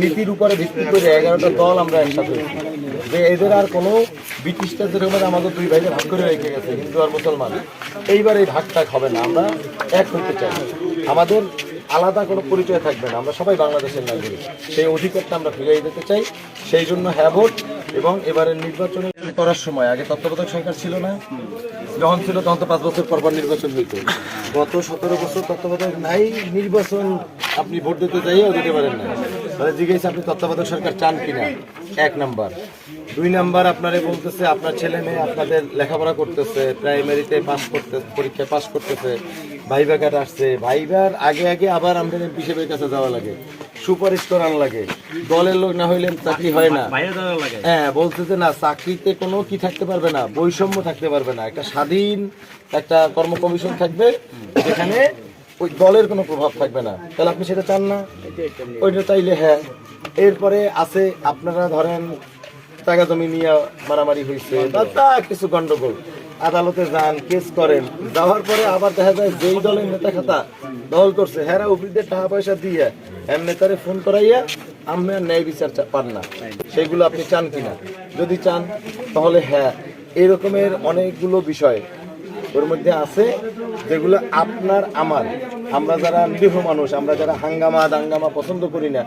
নীতির উপরে ভিত্তি করে 11টা দল আমরা একসাথে হয়েছি যে এদের আর কোনো ব্রিটিশটা যেরকম আমাদের দুই ভাইকে ভাগ করে রেখে গেছে হিন্দু আর মুসলমান, এইবার এই ভাগটাগ হবে না। আমরা এক হতে চাই, আমাদের আলাদা কোনো পরিচয় থাকবে না, আমরা সবাই বাংলাদেশের নাগরিক, সেই অধিকারটা আমরা ফিরিয়ে দিতে চাই। সেই জন্য হ্যাঁ ভোট। এবং এবারের নির্বাচনে করার সময় আগে তত্ত্বাবধায়ক সরকার ছিল না, যখন ছিল তখন তো 5 বছর পর পর নির্বাচন হইত। গত 17 বছর তত্ত্বাবধায়ক নাই, নির্বাচন আপনি ভোট দিতে চাইও দিতে পারেন না। তাহলে জিজ্ঞেস আপনি তত্ত্বাবধায়ক সরকার চান কিনা, 1 নাম্বার। 2 নাম্বার আপনারে বলতেছে আপনার ছেলে মেয়ে আপনাদের লেখাপড়া করতেছে, প্রাইমারিতে পাস করতে, পরীক্ষায় পাস করতেছে, ভাইবা কাট আসছে, ভাইবার আগে আগে আবার আমাদের এমপি সাহেবের কাছে যাওয়া লাগে, সুপারিশ করার লাগে, দলের লোক না হইলে চাকরি হয় না। হ্যাঁ, বলতেছে না চাকরিতে কোনো কি থাকতে পারবে না, বৈষম্য থাকতে পারবে না, একটা স্বাধীন একটা কর্ম কমিশন থাকবে যেখানে ওই দলের কোনো প্রভাব থাকবে না। তাহলে আপনি সেটা চান না? ওইটা চাইলে হ্যাঁ। এরপরে আছে আপনারা ধরেন টাকা জমি নিয়ে মারামারি হয়েছে বা তা কিছু গন্ডগোল, আদালতে যান, কেস করেন, যাওয়ার পরে আবার দেখা যায় যেই দলের নেতা খাতা দল করছে হ্যাঁ অফিসদের টাকা পয়সা দিয়ে নেতারে ফোন করাইয়া আমি আর ন্যায় বিচার পান না। সেগুলো আপনি চান কিনা? যদি চান তাহলে হ্যাঁ। এরকমের অনেকগুলো বিষয় ওর মধ্যে আছে যেগুলো আপনার আমার, আমরা যারা নিরীহ মানুষ, আমরা যারা হাঙ্গামা দাঙ্গামা পছন্দ করি না,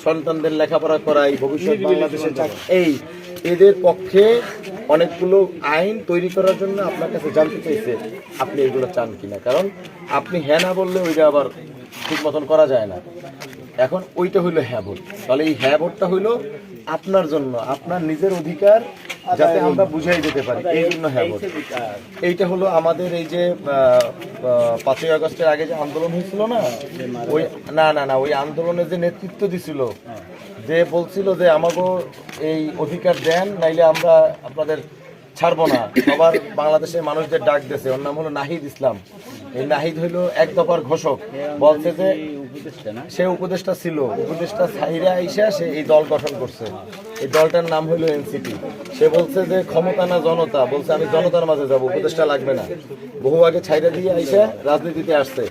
সন্তানদের লেখাপড়া করাই, ভবিষ্যৎ বাংলাদেশের এই এদের পক্ষে অনেকগুলো আইন তৈরি করার জন্য আপনার কাছে জানতে চাইছে আপনি এগুলো চান কিনা। কারণ আপনি হ্যাঁ না বললে ওইটা আবার ঠিক মতন করা যায় না। এখন ওইটা হইলো হ্যাঁ ভোট। তাহলে এই হ্যাঁ ভোটটা হইলো আপনার জন্য, আপনার নিজের অধিকার যাতে আমরা বুঝাই দিতে পারি, এই জন্য হ্যাঁ ভোট। এইটা হলো আমাদের এই যে 5ই আগস্টের আগে যে আন্দোলন হয়েছিল না, ওই না ওই আন্দোলনে যে নেতৃত্ব দিছিল, যে বলছিল যে আমাকে এই অধিকার দেন নাইলে আমরা আপনাদের ছাড়বো না, সবার বাংলাদেশের মানুষদের ডাক দিয়েছে, ওর নাম হলো নাহিদ ইসলাম। এই নাহিদ হইলো এক দফার ঘোষক, বলছে যে সে উপদেষ্টা ছিল, উপদেষ্টা ছাইরা আইসা সে এই দল গঠন করছে, এই দলটার নাম হইলো এনসিপি। সে বলছে যে ক্ষমতা না জনতা, বলছে আমি জনতার মাঝে যাব, উপদেষ্টা লাগবে না। বহু আগে ছাইরা দিয়ে আইসা রাজনীতিতে আসছে,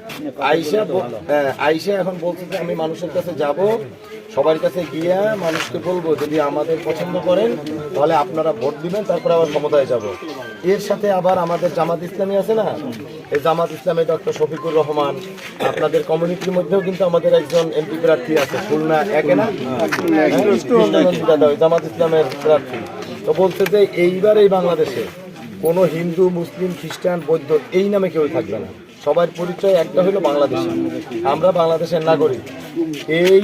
আইসা এখন বলছে যে আমি মানুষের কাছে যাব, সবার কাছে গিয়া মানুষকে বলবো যদি আমাদের পছন্দ করেন তাহলে আপনারা ভোট দিবেন, তারপরে আবার ক্ষমতায় যাব। এর সাথে আবার আমাদের জামাত ইসলামী আছে না, এই জামাত ইসলামী ডক্টর শফিকুর রহমান, আপনাদের কমিউনিটির মধ্যেও কিন্তু আমাদের একজন এমপি প্রার্থী আছে খুলনা একে না, জামাত ইসলামের প্রার্থী। তো বলছে যে এইবার এই বাংলাদেশে কোনো হিন্দু, মুসলিম, খ্রিস্টান, বৌদ্ধ এই নামে কেউ থাকবে না, সবার পরিচয় একটা হলো বাংলাদেশি, আমরা বাংলাদেশের নাগরিক। এই